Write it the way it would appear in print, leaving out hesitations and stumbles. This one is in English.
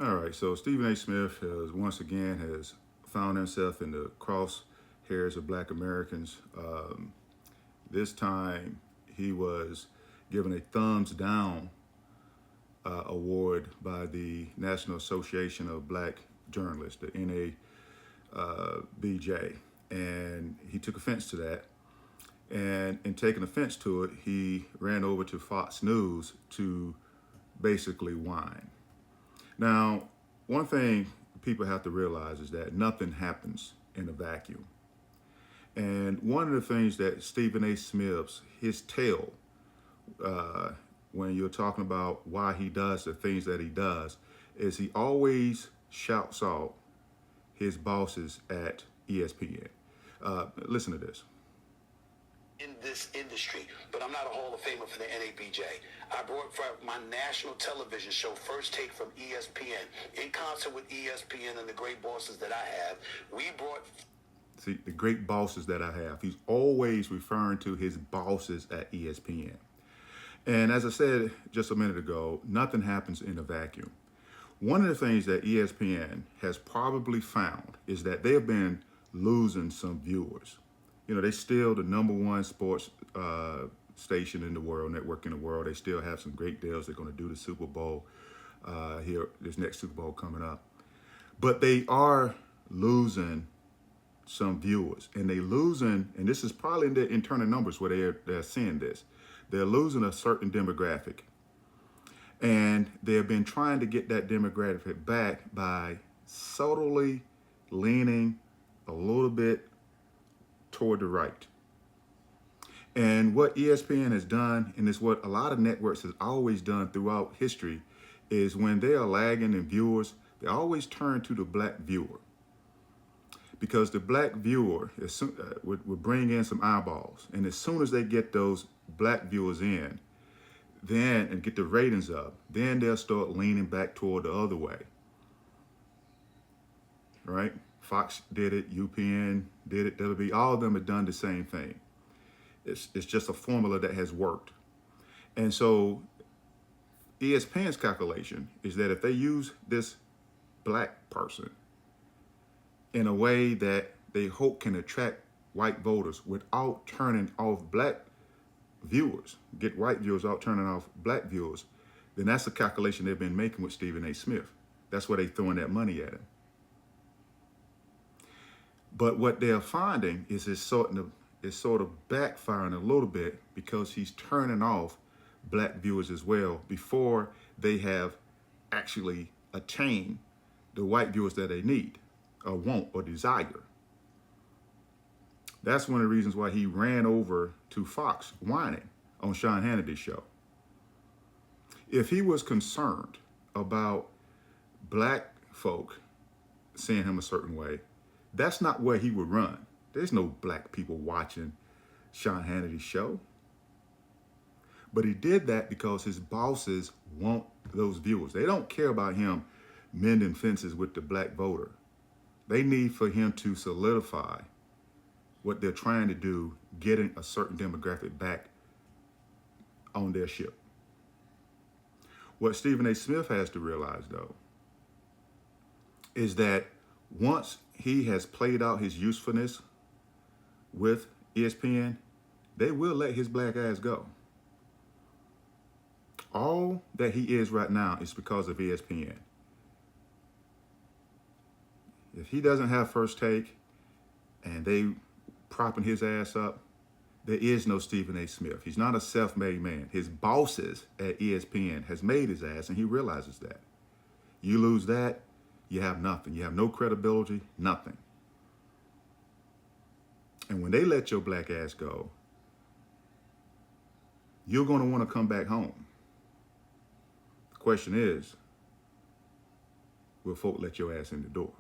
All right, so Stephen A. Smith has once again has found himself in the crosshairs of Black Americans. This time, he was given a thumbs down award by the National Association of Black Journalists, the NABJ, and he took offense to that. And in taking offense to it, he ran over to Fox News to basically whine. Now, one thing people have to realize is that nothing happens in a vacuum. And one of the things that Stephen A. Smith's, his tale, when you're talking about why he does the things that he does, is he always shouts out his bosses at ESPN. Listen to this. In this industry, but I'm not a Hall of Famer for the NABJ. I brought for my national television show, First Take from ESPN, in concert with ESPN and the great bosses that I have. We brought... See, the great bosses that I have. He's always referring to his bosses at ESPN. And as I said just a minute ago, nothing happens in a vacuum. One of the things that ESPN has probably found is that they've been losing some viewers. You know, they still the number one sports station in the world, network in the world. They still have some great deals. They're going to do the Super Bowl here, this next Super Bowl coming up. But they are losing some viewers, and they losing, and this is probably in their internal numbers where they're seeing this. They're losing a certain demographic, and they've been trying to get that demographic back by subtly leaning a little bit toward the right. And what ESPN has done, and it's what a lot of networks has always done throughout history, is when they are lagging in viewers, they always turn to the black viewer. Because the black viewer would bring in some eyeballs. And as soon as they get those black viewers in, then and get the ratings up, then they'll start leaning back toward the other way. Right? Fox did it, UPN did it, WB, all of them have done the same thing. It's just a formula that has worked. And so ESPN's calculation is that if they use this black person in a way that they hope can attract white voters without turning off black viewers, get white viewers out turning off black viewers, then that's the calculation they've been making with Stephen A. Smith. That's why they're throwing that money at him. But what they're finding is it's sort of backfiring a little bit because he's turning off black viewers as well before they have actually attained the white viewers that they need or want or desire. That's one of the reasons why he ran over to Fox whining on Sean Hannity's show. If he was concerned about black folk seeing him a certain way, that's not where he would run. There's no black people watching Sean Hannity's show. But he did that because his bosses want those viewers. They don't care about him mending fences with the black voter. They need for him to solidify what they're trying to do, getting a certain demographic back on their ship. What Stephen A. Smith has to realize, though, is that once he has played out his usefulness with ESPN, they will let his black ass go. All that he is right now is because of ESPN. If he doesn't have First Take and they propping his ass up, there is no Stephen A. Smith. He's not a self-made man. His bosses at ESPN has made his ass, and he realizes that. You lose that, you have nothing. You have no credibility, nothing. And when they let your black ass go, you're going to want to come back home. The question is, will folk let your ass in the door?